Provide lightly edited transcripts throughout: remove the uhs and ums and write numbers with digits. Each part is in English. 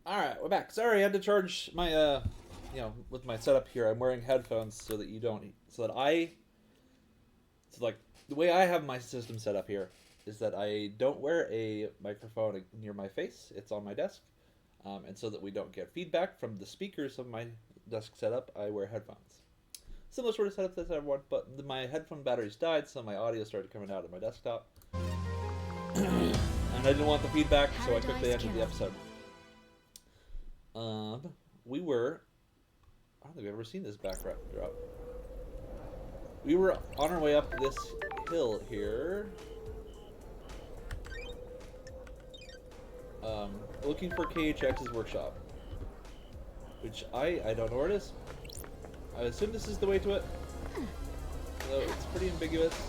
Alright, we're back. Sorry, I had to charge my, with my setup here, I'm wearing headphones so that you don't, like, the way I have my system set up here is that I don't wear a microphone near my face, it's on my desk, and so that we don't get feedback from the speakers of my desk setup, I wear headphones. Similar sort of setup that I want, but my headphone batteries died, so my audio started coming out of my desktop. And I didn't want the feedback, so I quickly ended the episode. We were... I don't think we've ever seen this back drop. We were on our way up this hill here. Looking for KHX's workshop. Which I don't know where it is. I assume this is the way to it. Although it's pretty ambiguous.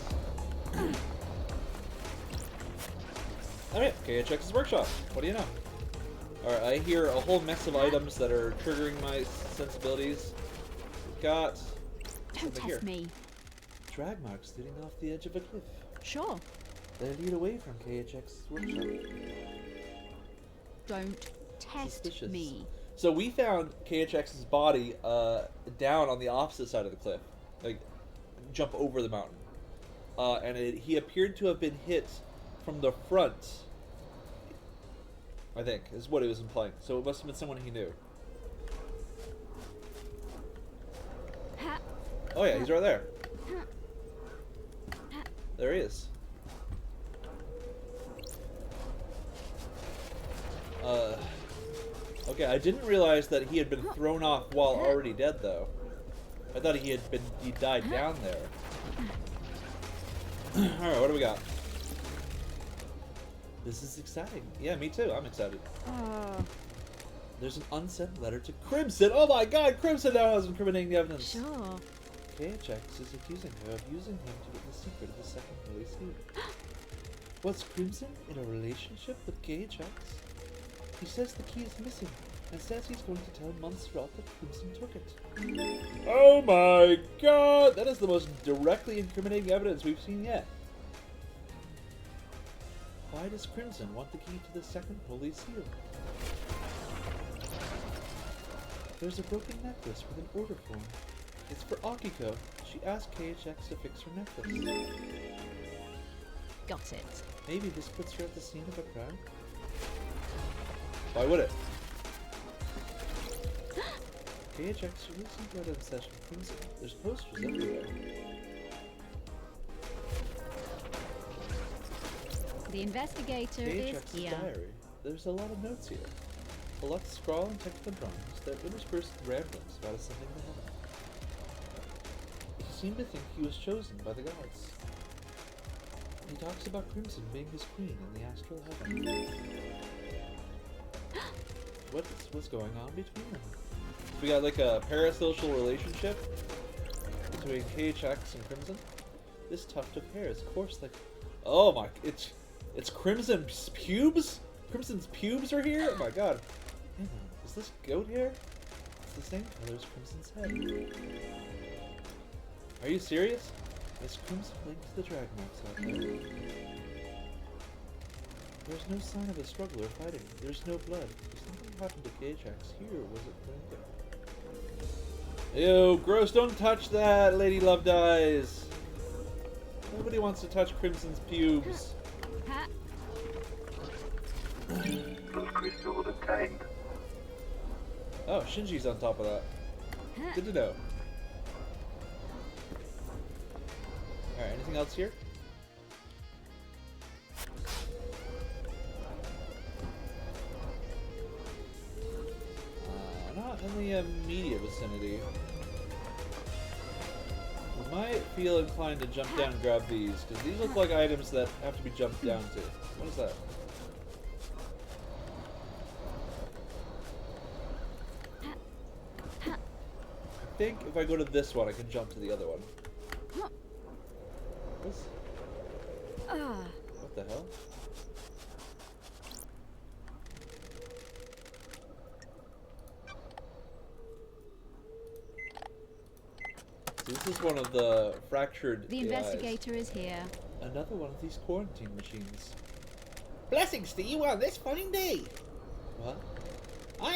Alright, KHX's workshop. What do you know? Alright, I hear a whole mess of items that are triggering my sensibilities. We've got something here. Me. Drag marks leading off the edge of a cliff. Sure. They lead away from KHX's workshop. Don't test Suspicious. me. So we found KHX's body down on the opposite side of the cliff. Like, jump over the mountain. And he appeared to have been hit from the front. I think, is what it was implying. So it must have been someone he knew. Oh yeah, he's right there. There he is. Okay, I didn't realize that he had been thrown off while already dead, though. I thought he died down there. Alright, what do we got? This is exciting. Yeah, me too. I'm excited. There's an unsent letter to Crimson. Oh my god, Crimson now has incriminating evidence. Sure. KHX is accusing her of using him to get the secret of the second Holy Seal. Was Crimson in a relationship with KHX? He says the key is missing, and says he's going to tell Montserrat that Crimson took it. Oh my god! That is the most directly incriminating evidence we've seen yet. Why does Crimson want the key to the second Holy Seal? There's a broken necklace with an order form. It's for Akiko. She asked KHX to fix her necklace. Got it. Maybe this puts her at the scene of a crime? Why would it? KHX recent got obsession with Crimson. There's posters everywhere. The investigator is KHX's here. diary. There's a lot of notes here. A lot of scrawling technical drawings that interspersed with ramblings about ascending to heaven. He seemed to think he was chosen by the gods. He talks about Crimson being his queen in the astral heaven. What's going on between them? We got like a parasocial relationship between KHX and Crimson. This tuft of hair is coarse like... Oh my... It's Crimson's pubes? Crimson's pubes are here? Oh my god. Hang on, is this goat hair? It's the same color as Crimson's head. Are you serious? Is Crimson linked to the drag marks out there? There's no sign of a struggle or fighting. There's no blood. If something happened to KHX here, was it going to... Ew, gross, don't touch that, Lady Love Dies. Nobody wants to touch Crimson's pubes. Crystal obtained. Oh, Shinji's on top of that. Good to know. Alright, anything else here? Not in the immediate vicinity. We might feel inclined to jump down and grab these, because these look like items that have to be jumped down to. What is that? I think if I go to this one, I can jump to the other one. What the hell? So this is one of the fractured The AIs. investigator is here. Another one of these quarantine machines. Blessings to you on this fine day! What? I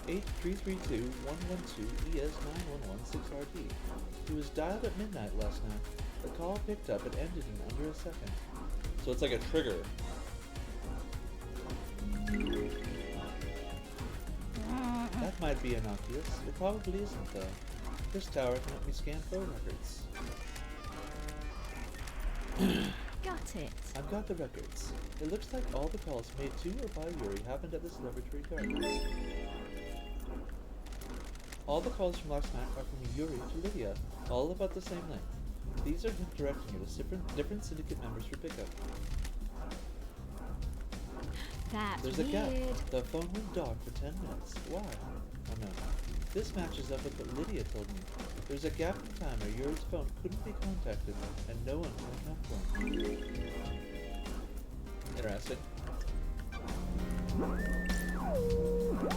8332-112-ES9116RD. He was dialed at midnight last night. The call picked up and ended in under a second. So it's like a trigger. That might be innocuous. It probably isn't, though. This tower can help me scan phone records. Got it. I've got the records. It looks like all the calls made to or by Yuri happened at this laboratory gardens. All the calls from last night are from Yuri to Lydia, all about the same length. These are him directing you to different syndicate members for pickup. That's There's weird. a gap. The phone went dark for 10 minutes. Why? Oh no. This matches up with what Lydia told me. There's a gap in time where Yuri's phone couldn't be contacted, and no one can account for him. Interesting.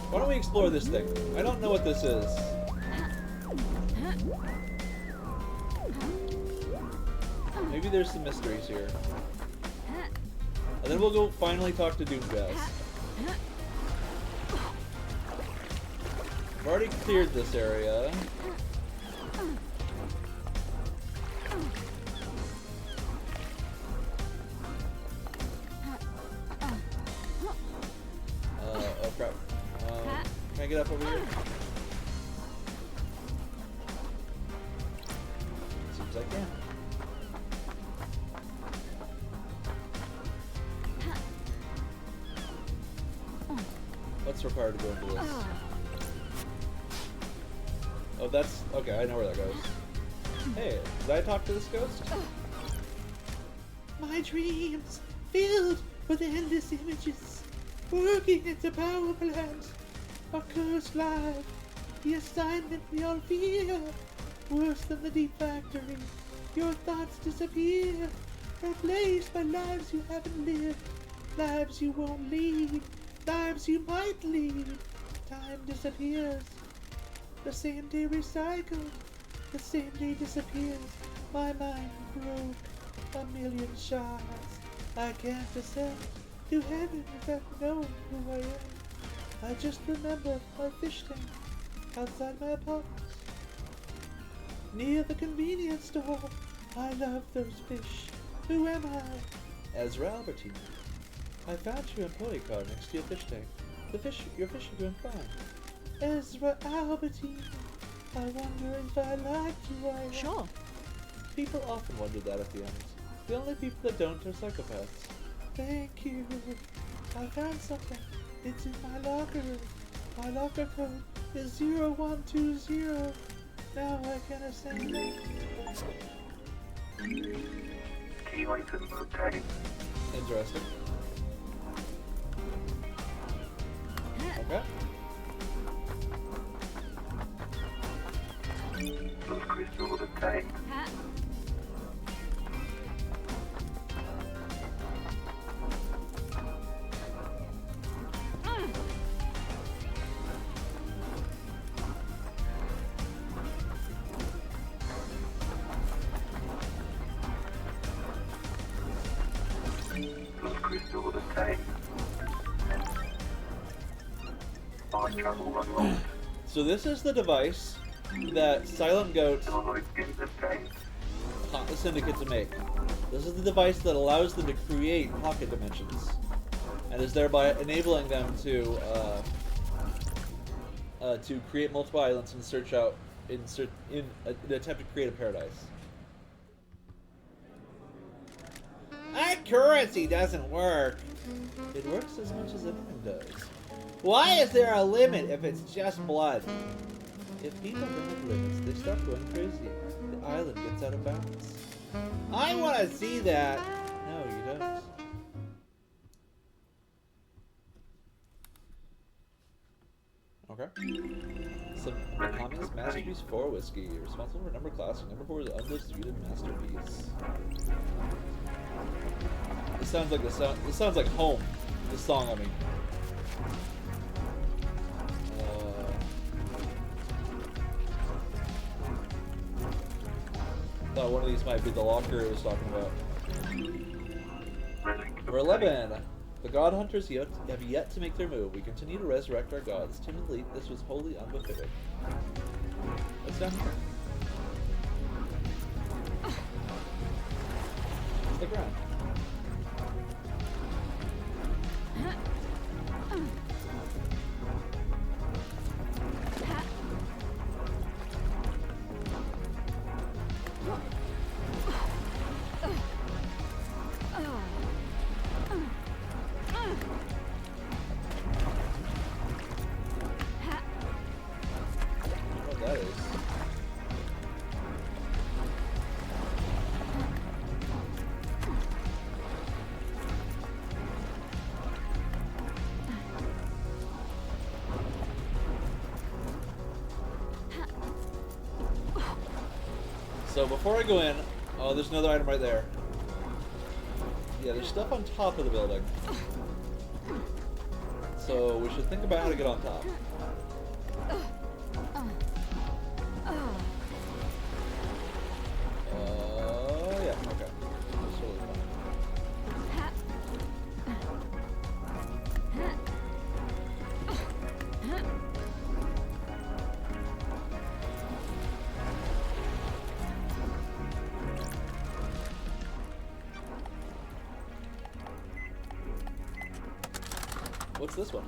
Why don't we explore this thing? I don't know what this is. Maybe there's some mysteries here. And then we'll go finally talk to Doomgaz. I've already cleared this area. Oh crap. Can I get up over here? Seems I can. What's required to go into this? Oh, that's... okay, I know where that goes. Hey, did I talk to this ghost? My dreams, filled with endless images, working at the power plant, a cursed life, the assignment we all fear, worse than the deep factory. Your thoughts disappear, replaced by lives you haven't lived, lives you won't lead, lives you might lead. Time disappears. The same day recycled, the same day disappears. My mind broke a million shards. I can't ascend to heaven without knowing who I am. I just remember my fish tank outside my apartment, near the convenience store. I love those fish. Who am I? Ezra Albertine. I found your employee card next to your fish tank. Your fish are doing fine. Ezra Albertine. I wonder if I liked you. Sure. People often wonder that at the end. The only people that don't are psychopaths. Thank you. I found something. It's in my locker room. My locker code is 0120. Now I can ascend. Key item obtained. Interesting. Okay. Those crystals obtained. Those crystals obtained. Fast travel unlocked. So this is the device that Silent Goat Alloy pins obtained. taught the Syndicate to make. This is the device that allows them to create pocket dimensions, and is thereby enabling them to create multiple islands and in an attempt to create a paradise. That currency doesn't work. It works as much as anything does. Why is there a limit if it's just blood? If people don't have limits, they start going crazy. The island gets out of balance. I want to see that. No, you don't. Okay. Some communist masterpiece 4 whiskey, responsible for number classic. Number 4 is undisputed masterpiece. This sounds like This sounds like home. This song, I mean. Thought one of these might be the locker it was talking about. Number 11. The god hunters have yet to make their move. We continue to resurrect our gods. Timidly, this was wholly unbefitting. What's down here? It's the ground. What that is. So before I go in, oh, there's another item right there. Yeah, there's stuff on top of the building. So we should think about how to get on top. Yeah, okay. That's totally fine. What's this one?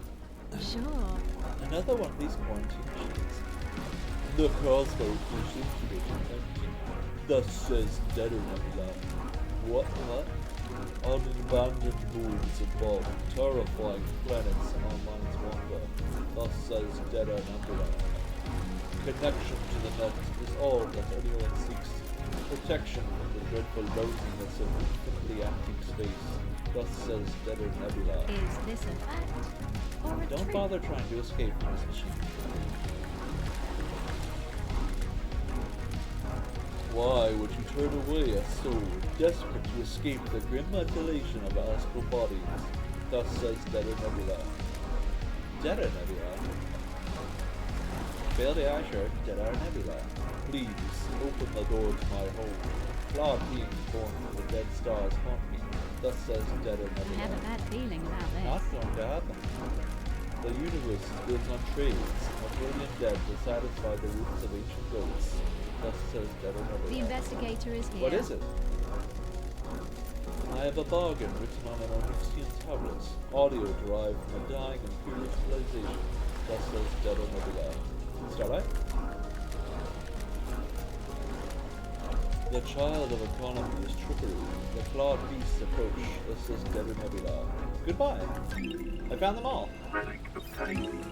Sure. Another one of these quarantine machines. The crossbow seems to be empty. Thus says Deader Nebula. What? On abandoned moons above, terrifying planets and our minds wander. Thus says Deader Nebula. Connection to the net is all that anyone seeks. Protection from the dreadful loneliness of infinitely acting space. Thus says Deader Nebula. Is this a fact or a Don't trick? bother trying to escape from this machine. Why would you turn away a soul desperate to escape the grim mutilation of astral bodies? Thus says Deader Nebula. Deader Nebula? Fail the Asher, Deader Nebula. Please, open the door to my home. Flawed beings born from the dead stars haunt me. Thus says Deader I have a Nebula. bad feeling about this. Not going to happen. The universe is built on trades, a billion dead to satisfy the roots of ancient goats. Thus says Deader Nebula. The investigator is here. What is it? I have a bargain written on an Onyxian tablet, audio derived from a dying imperial civilization. Thus says Deader Nebula. Starlight? The child of economy is trickery. The clawed beasts approach. Thus says Deader Nebula. Goodbye. I found them all. Relic obtained.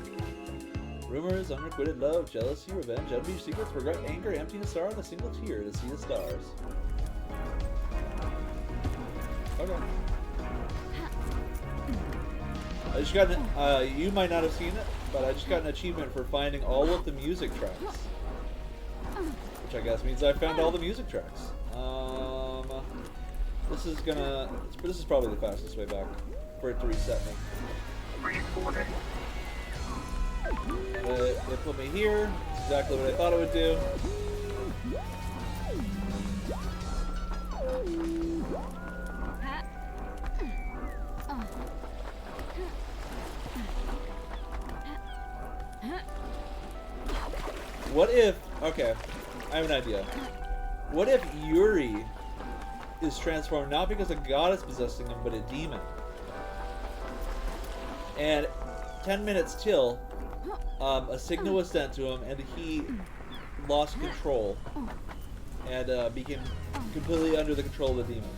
Rumors, unrequited love, jealousy, revenge, envy, secrets, regret, anger, empty a star, and a single tear to see the stars. Okay. I just got an, you might not have seen it, but I just got an achievement for finding all of the music tracks. Which I guess means I found all the music tracks. This is probably the fastest way back for it to reset me. Reporting. It put me here. It's exactly what I thought it would do. What if... Okay, I have an idea. What if Yuri is transformed not because a god is possessing him, but a demon? And 10 minutes till, a signal was sent to him, and he lost control and became completely under the control of the demon.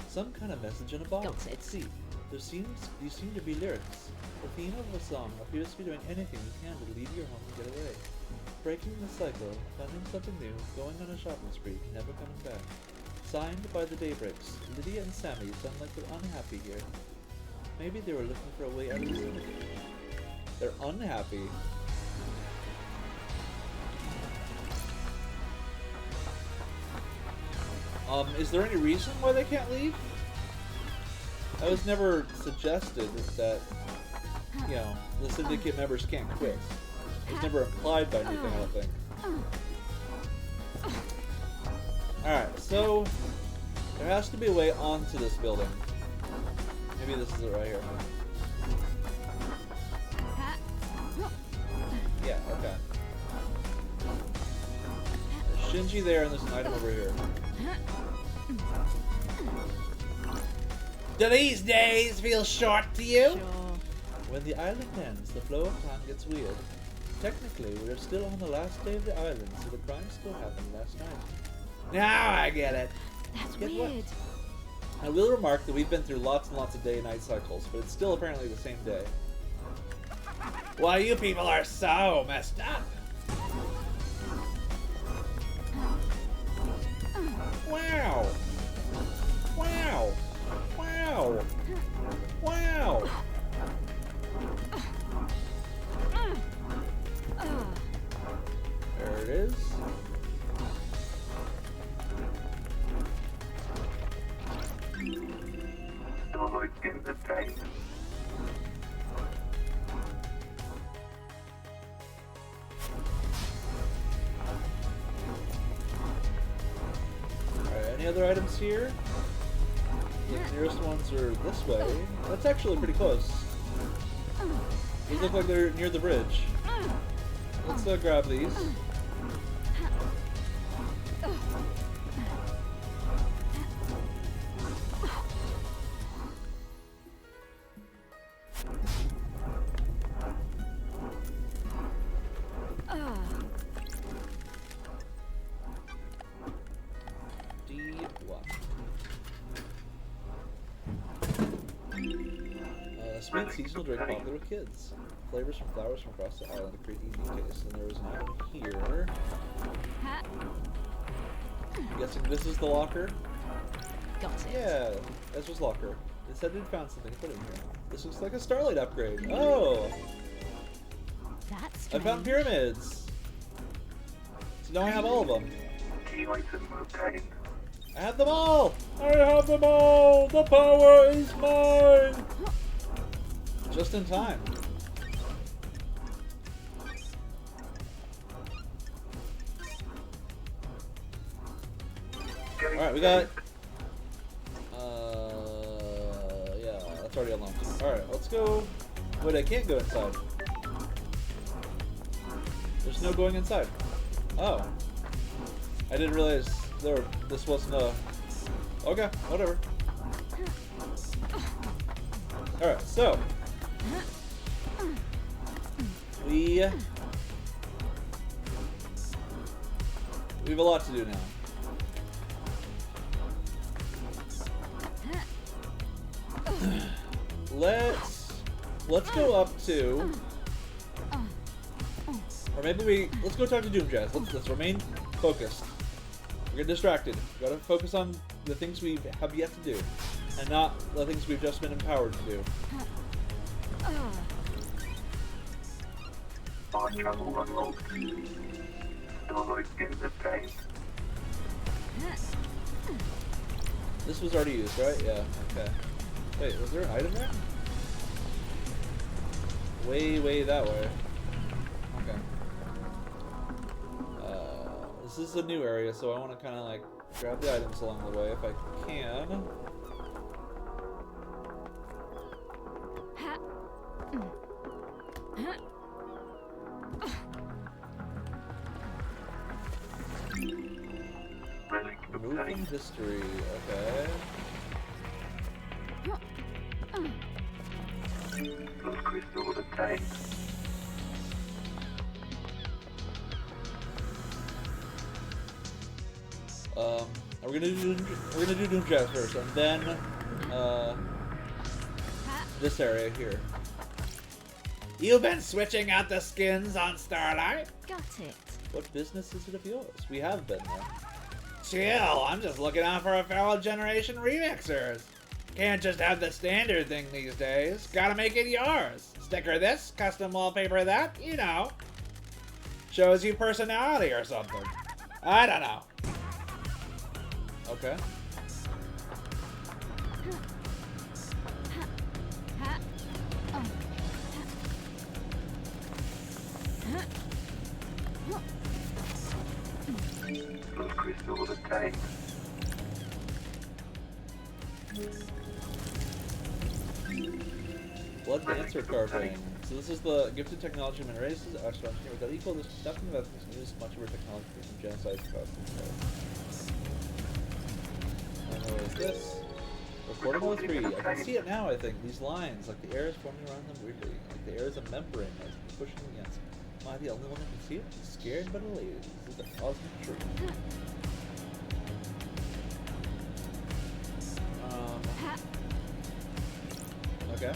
Some kind of message in a bottle. Got it. Let's see. These seem to be lyrics. The theme of the song appears to be doing anything you can to leave your home and get away. Breaking the cycle, finding something new, going on a shopping spree, never coming back. Signed by the Daybreaks, Lydia and Sammy sound like they're unhappy here. Maybe they were looking for a way out of this. They're unhappy. Is there any reason why they can't leave? I was never suggested that, you know, the syndicate members can't quit. It was never implied by anything, I don't think. Alright, so There has to be a way onto this building. Maybe this is it right here. Yeah, okay. There's Shinji there, and there's an item over here. Do these days feel short to you? Sure. When the island ends, the flow of time gets weird. Technically, we're still on the last day of the island, so the crime still happened last night. Now I get it. That's Get what? weird. I will remark that we've been through lots and lots of day-night cycles, but it's still apparently the same day. Why, you people are so messed up. Wow. Wow. Wow. Wow. There it is. Solo in the tank. Alright, any other items here? The nearest ones are this way. That's actually pretty close. These look like they're near the bridge. Let's grab these. Sweet seasonal drink popular with kids. Flavors from flowers from across the island to create easy taste. And there was an item here. I'm guessing this is the locker? Got it. Yeah, Ezra's locker. It said it found something to put in here. This looks like a Starlight upgrade. Oh! That's I found strange. pyramids! So now I have all of them. Key item obtained. I have them all! I have them all! The power is mine! Just in time. Alright, we got... yeah, that's already unlocked. Alright, let's go... Wait, I can't go inside. There's no going inside. Oh. I didn't realize this wasn't a... Okay, whatever. Alright, so... We have a lot to do now. Let's go up to, or maybe let's go talk to Doom Jazz. Let's remain focused. We're getting distracted. We gotta focus on the things we have yet to do, and not the things we've just been empowered to do. Bar travel unlocked. Solo in the tank. This was already used, right? Yeah. Okay. Wait, was there an item there? Way that way. Okay. This is a new area, so I want to kind of like grab the items along the way if I can. Relic Remove from obtained. history. Okay. Blood crystal obtained. We're gonna do Doom Jazz first, and then this area here. You've been switching out the skins on Starlight? Got it. What business is it of yours? We have been there. Chill, I'm just looking out for a fellow generation remixers. Can't just have the standard thing these days. Gotta make it yours. Sticker this, custom wallpaper that, you know. Shows you personality or something. I don't know. Okay. Blood crystal obtained. Blood dancer carving. So this is the gifted technology of races. Astronauts here without equal. This nothing about this news. Much of our technology from genocide cost. And what is this? Recording all 3. I can see it now. I think these lines, like the air is forming around them weirdly, like the air is a membrane that's pushing against. Am I the only one who can see it? I'm scared but elated. This is the cosmic truth. Okay.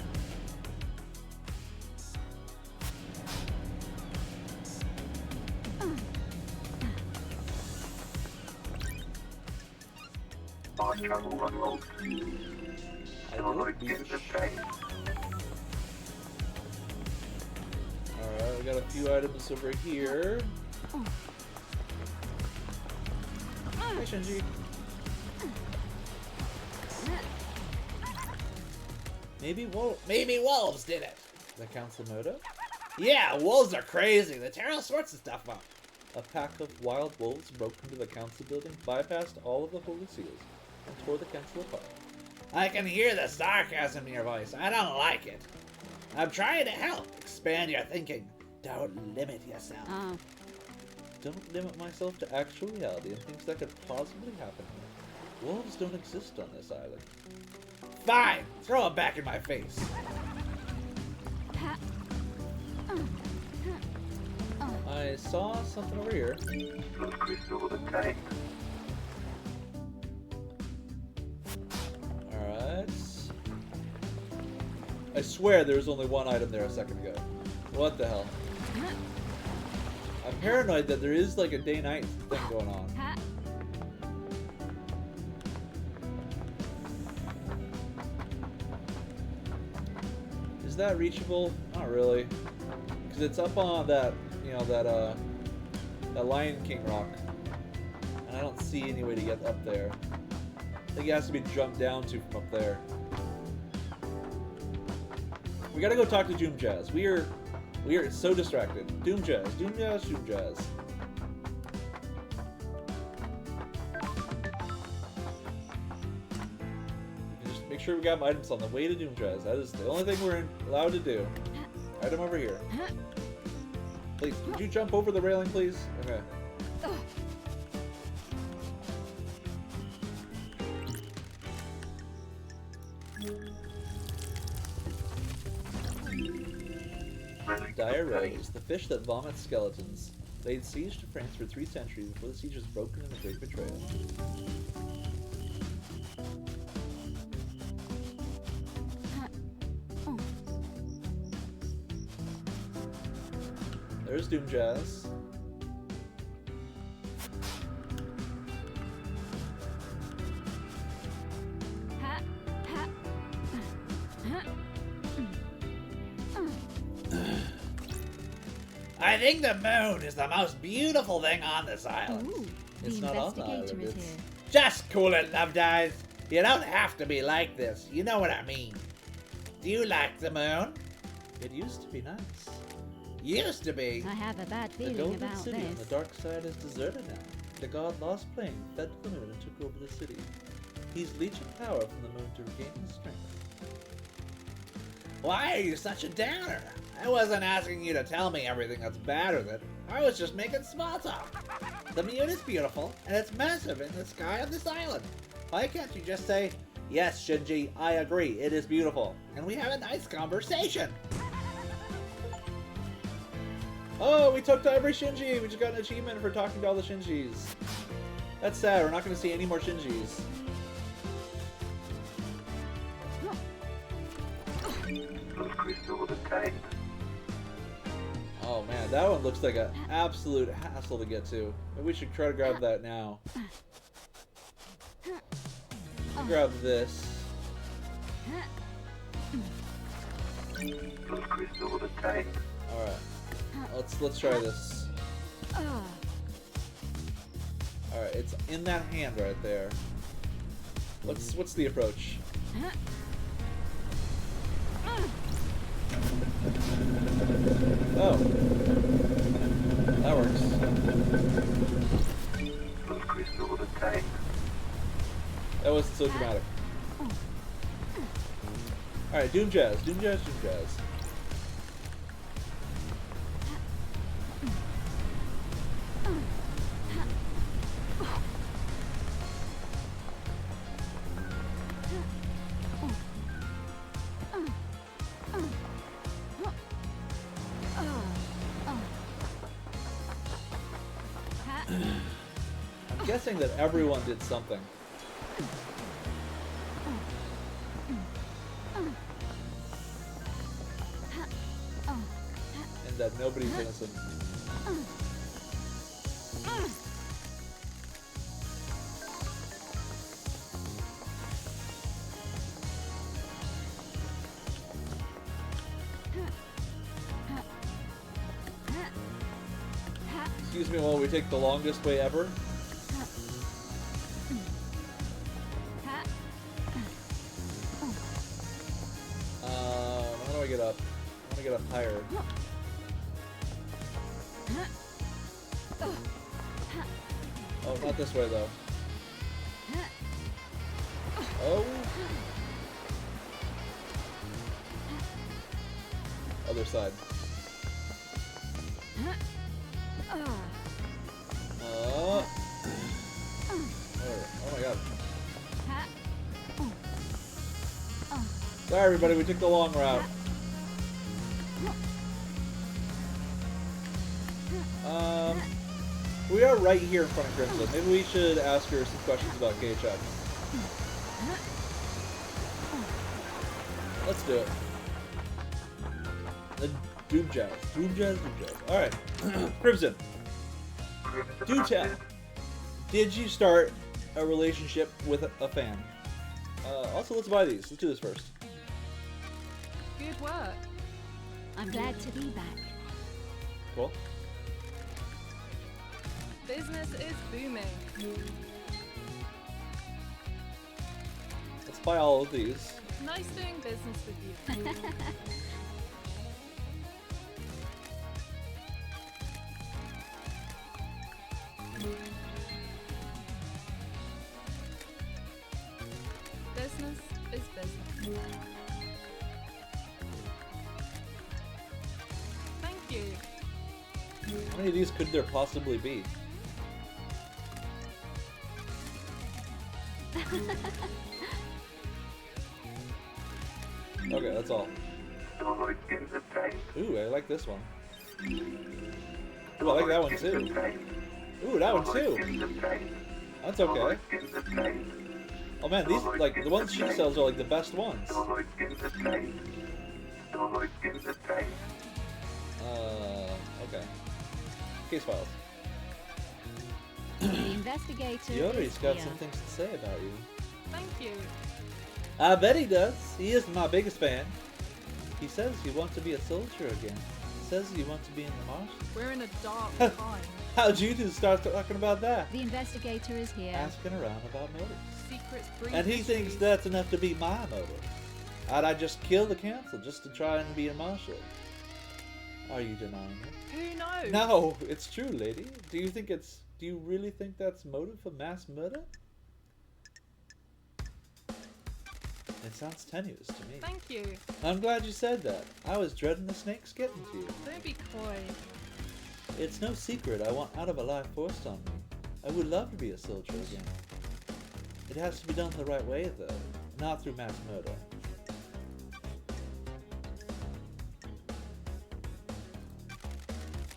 Fast travel unlocked. Alright, we got a few items over here. Hey, Shinji. Maybe wolves did it. The Council Moto? Yeah, wolves are crazy. They tear all sorts of stuff up. A pack of wild wolves broke into the council building, bypassed all of the holy seals, and tore the council apart. I can hear the sarcasm in your voice. I don't like it. I'm trying to help. Expand your thinking. Don't limit yourself. Don't limit myself to actual reality and things that could possibly happen here. Wolves don't exist on this island. Fine! Throw them back in my face. I saw something over here. Alright. I swear there was only one item there a second ago. What the hell? I'm paranoid that there is like a day-night thing going on. Is that reachable? Not really. Because it's up on that, you know, that Lion King rock. And I don't see any way to get up there. I think it has to be jumped down to from up there. We gotta go talk to Doom Jazz. We are so distracted. Doom Jazz, Doom Jazz, Doom Jazz. Just make sure we got items on the way to Doom Jazz. That is the only thing we're allowed to do. Item over here. Please, could you jump over the railing, please? Okay. Dire Rose, the fish that vomits skeletons, laid siege to France for 3 centuries before the siege was broken in the Great Betrayal. There's Doom Jazz. I think the moon is the most beautiful thing on this island. Ooh, It's the not on the investigator island. is It's here. just cool it, Love Dies. You don't have to be like this. You know what I mean. Do you like the moon? It used to be nice. Used to be. I have a bad The feeling golden about city on the this. dark side is deserted now. The god lost playing, fed the moon, and took over the city. He's leeching power from the moon to regain his strength. Why are you such a downer? I wasn't asking you to tell me everything that's bad with it. I was just making small talk. The moon is beautiful, and it's massive in the sky of this island. Why can't you just say, yes, Shinji, I agree, it is beautiful, and we have a nice conversation? Oh, we talked to every Shinji! We just got an achievement for talking to all the Shinjis. That's sad, we're not going to see any more Shinjis. Oh man, that one looks like an absolute hassle to get to. Maybe we should try to grab that now. Grab this. Alright. Let's try this. Alright, it's in that hand right there. What's the approach? Oh. That works. That wasn't so dramatic. Alright, Doom Jazz, Doom Jazz, Doom Jazz. I'm guessing that everyone did something. And that nobody's innocent. Excuse me while we take the longest way ever. How do I get up? I want to get up higher. Oh, not this way though. Oh. Other side. Oh my god. Sorry everybody, we took the long route. We are right here in front of Crimson. Maybe we should ask her some questions about KHX. Let's do it. The Doom Jazz. Doom Jazz, Doom Jazz. Alright. Crimson. Do tell. Did you start a relationship with a fan? Also, let's buy these. Let's do this first. Good work. I'm glad to be back. Cool. Business is booming. Let's buy all of these. Nice doing business with you. Business is business. Thank you. How many of these could there possibly be? Okay, that's all. Ooh, I like this one. Ooh, I like that one too. Ooh, that one too. That's okay. Oh man, these, like, the ones she sells are like the best ones. Okay. Case files. The investigator. Yoda's is got here. some things to say about you. Thank you. I bet he does. He is my biggest fan. He says you want to be a soldier again. He says you want to be in the marsh. We're in a dark time. How'd you two start talking about that? The investigator is here. Asking around about motives. Secrets breed And he thinks mysteries. that's enough to be my motive. I'd just kill the council just to try and be a marshal. Are you denying it? Who knows? No, it's true, lady. Do you really think that's motive for mass murder? It sounds tenuous to me. Thank you. I'm glad you said that. I was dreading the snakes getting to you. Don't be coy. It's no secret I want out of a life forced on me. I would love to be a soldier again. It has to be done the right way, though, not through mass murder.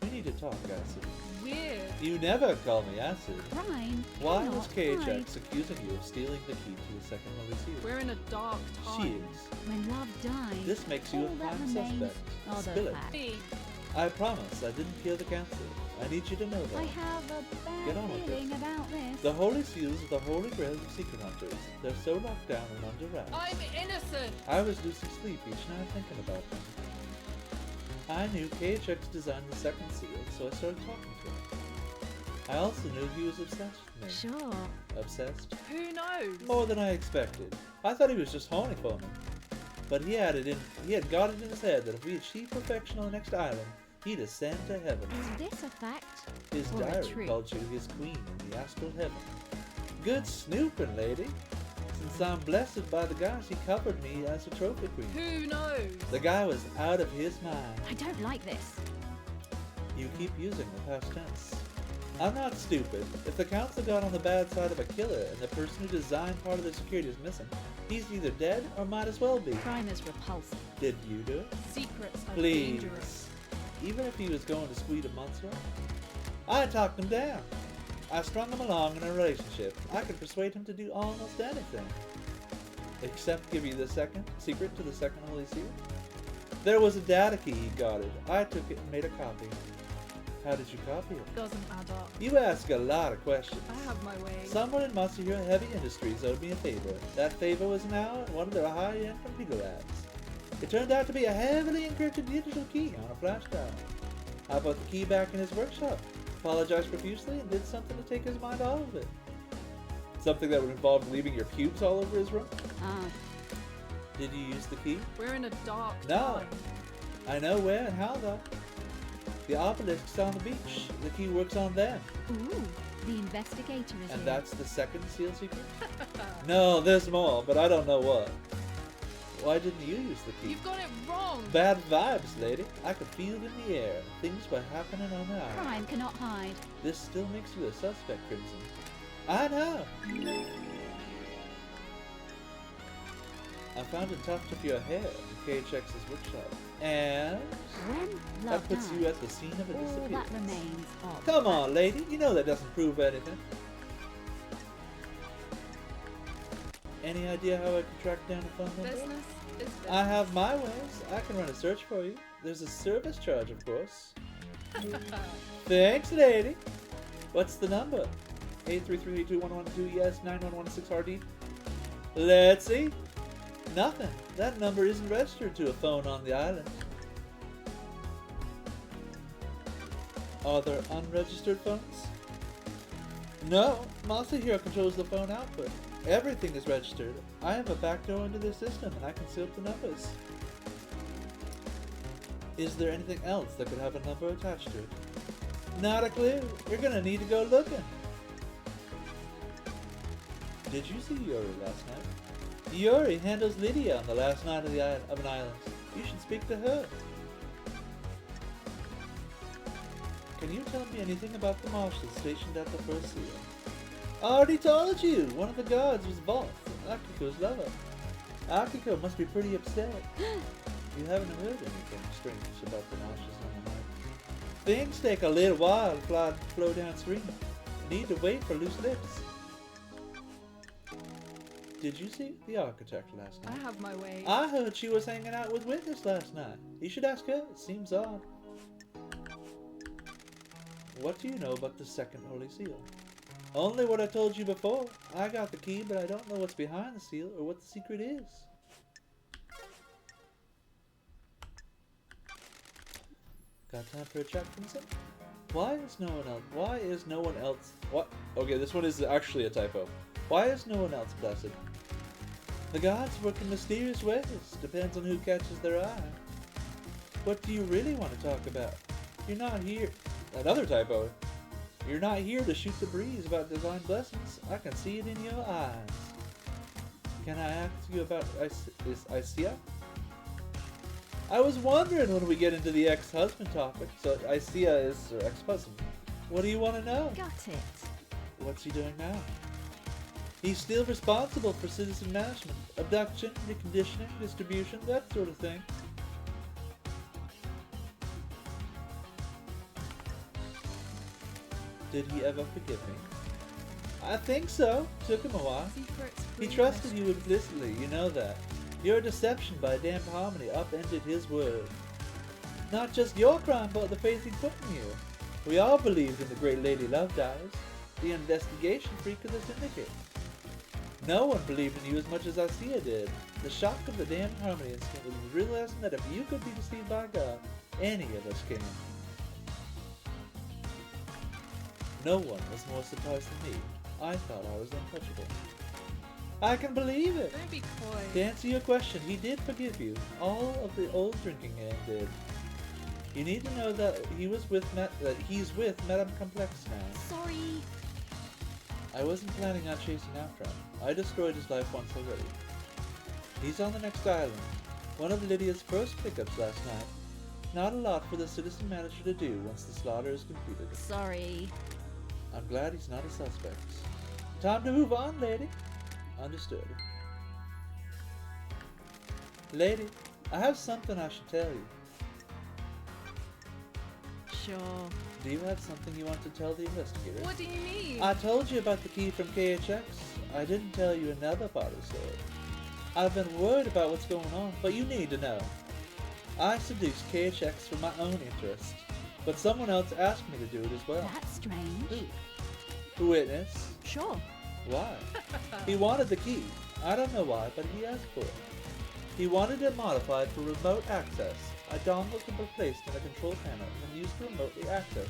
We need to talk, Acid. Weird. You never call me Acid. Rhyme. Why cannot was hide. KHX accusing you of stealing the key to the second Holy Seal? We're in a dark time. She is. When love dies, This makes you a all that prime remains suspect. are the Spill it. facts. Me. I promise I didn't kill the council. I need you to know that. I have a Get bad on with it. feeling about this. The Holy Seals are the Holy Grail of secret hunters. They're so locked down and under wraps. I'm innocent. I was losing sleep each night thinking about them. I knew KHX designed the second seal, so I started talking to him. I also knew he was obsessed with me. Sure. Obsessed? Who knows? More than I expected. I thought he was just horny for me. But he had got it in his head that if we achieved perfection on the next island, he'd ascend to heaven. Is this a fact? His or a diary truth? called you his queen in the astral heaven. Good snooping, lady. since I'm blessed by the gods he covered me as a trophy queen. Who knows? The guy was out of his mind. I don't like this. You keep using the past tense. I'm not stupid. If the council got on the bad side of a killer and the person who designed part of their security is missing, he's either dead or might as well be. Crime is repulsive. Did you do it? Secrets are Please. dangerous. Even if he was going to squeeze a month's worth? I talked him down. I strung him along in a relationship. I could persuade him to do almost anything. Except give you the secret to the second Holy Seal. There was a data key he guarded. I took it and made a copy. How did you copy it? Doesn't add up. You ask a lot of questions. I have my way. Someone in Monster Hero Heavy Industries owed me a favor. That favor was now in one of their high-end computer labs. It turned out to be a heavily encrypted digital key on a flash drive. I put the key back in his workshop, apologized profusely, and did something to take his mind off of it. Something that would involve leaving your pubes all over his room? Ah, Did you use the key? We're in a dark No. time. I know where and how though. The obelisk's on the beach. The key works on them. ooh, the investigator is And here. that's the second seal secret? No, there's more, but I don't know what. Why didn't you use the key? You've got it wrong. Bad vibes, lady. I could feel it in the air. Things were happening on the island. Crime cannot hide. This still makes you a suspect, Crimson. I know. I found a tuft of your hair in KHX's workshop. And When that love puts dies, you at the scene of a all that disappearance. remains of Come on, lady. You know that doesn't prove anything. Any idea how I can track down a phone number? Business is business. I have my ways. I can run a search for you. There's a service charge, of course. Thanks, lady. What's the number? 833-82112, yes, 9116RD. Let's see. Nothing. That number isn't registered to a phone on the island. Are there unregistered phones? No. Monster Hero controls the phone output. Everything is registered. I have a backdoor into the system and I can see up the numbers. Is there anything else that could have a number attached to it? Not a clue. You're gonna need to go looking. Did you see Yuri last night? Yuri handles Lydia on the last night of an island. You should speak to her. Can you tell me anything about the marshals stationed at the first seal? I already told you! One of the guards was Vault, Akiko's lover. Akiko must be pretty upset. You haven't heard anything strange about the marshals on the night. Things take a little while to flow downstream. Need to wait for loose lips. Did you see the architect last I night? have my way. I heard she was hanging out with Witness last night. You should ask her. It seems odd. What do you know about the second Holy Seal? Only what I told you before. I got the key, but I don't know what's behind the seal or what the secret is. Got time for a chat, Crimson? Why is no one else? What? Okay, this one is actually a typo. Why is no one else blessed? The gods work in mysterious ways. Depends on who catches their eye. What do you really want to talk about? You're not here. Another typo. You're not here to shoot the breeze about divine blessings. I can see it in your eyes. Can I ask you about Isia? I was wondering when we get into the ex-husband topic. So Isia is her ex-husband. What do you want to know? Got it. What's he doing now? He's still responsible for citizen management, abduction, reconditioning, distribution, that sort of thing. Did he ever forgive me? I think so. Took him a while. Secrets He free trusted you mysteries. implicitly, you know that. Your deception by damned harmony upended his word. Not just your crime, but the faith he put in you. We all believed in the great Lady Love Dies, the investigation freak of the syndicate. No one believed in you as much as Isia did. The shock of the damned harmony incident was the realizing that if you could be deceived by God, any of us can. No one was more surprised than me. I thought I was untouchable. I can believe it! Don't be coy. To answer your question, he did forgive you. All of the old drinking gang did. You need to know that he's with Madame Complex now. Sorry. I wasn't planning on chasing after him. I destroyed his life once already. He's on the next island. One of Lydia's first pickups last night. Not a lot for the citizen manager to do once the slaughter is completed. Sorry. I'm glad he's not a suspect. Time to move on, lady. Understood. Lady, I have something I should tell you. Sure. Do you have something you want to tell the investigator? What do you mean? I told you about the key from KHX. I didn't tell you another part of the story. I've been worried about what's going on, but you need to know. I seduced KHX for my own interest, but someone else asked me to do it as well. That's strange. Who? Witness? Sure. Why? He wanted the key. I don't know why, but he asked for it. He wanted it modified for remote access. A dongle could be placed in a control panel and used to remotely access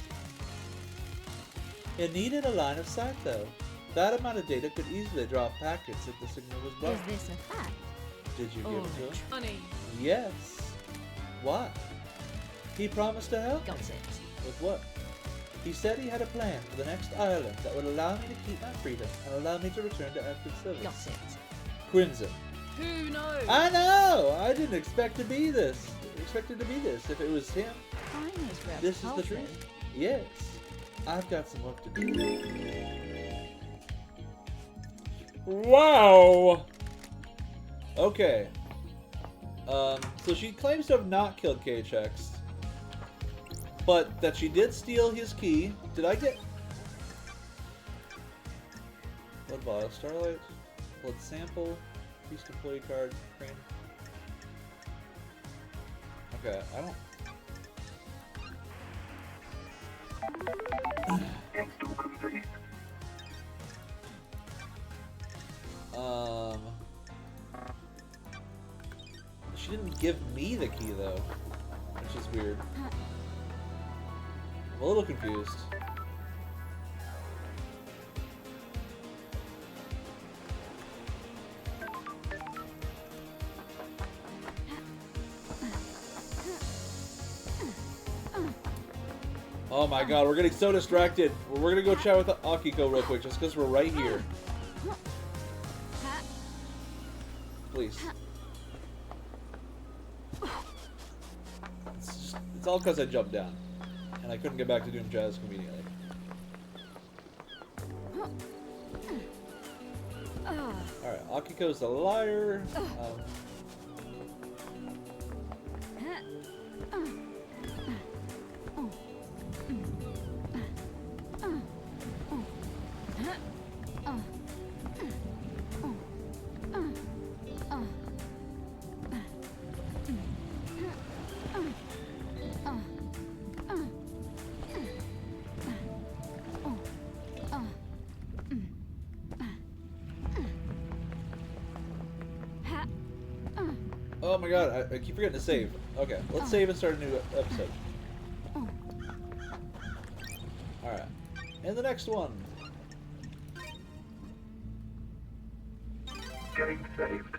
it. It needed a line of sight though. That amount of data could easily drop packets if the signal was blocked. Is this a fact? Did you give it to him? Funny. Yes. Why? He promised to help Got me. it. With what? He said he had a plan for the next island that would allow me to keep my freedom and allow me to return to active service. Got it. Crimson. Who knows? I know! I didn't expect to be this. Expect it to be this if it was him. Kindness This is the repulsive. truth. Yes. I've got some work to do. Wow! Okay. So she claims to have not killed KHX, but that she did steal his key. Did I get... Blood vial, Starlight, blood sample, feast employee card, crane. Okay, I don't... Install complete. She didn't give me the key though, which is weird. I'm a little confused. Oh my god, we're getting so distracted. We're gonna go chat with Akiko real quick just because we're right here. Please. It's all because I jumped down. And I couldn't get back to doing jazz conveniently. Alright, Akiko's the liar. Oh my god, I keep forgetting to save. Okay, let's save and start a new episode. Alright. And the next one. Game saved.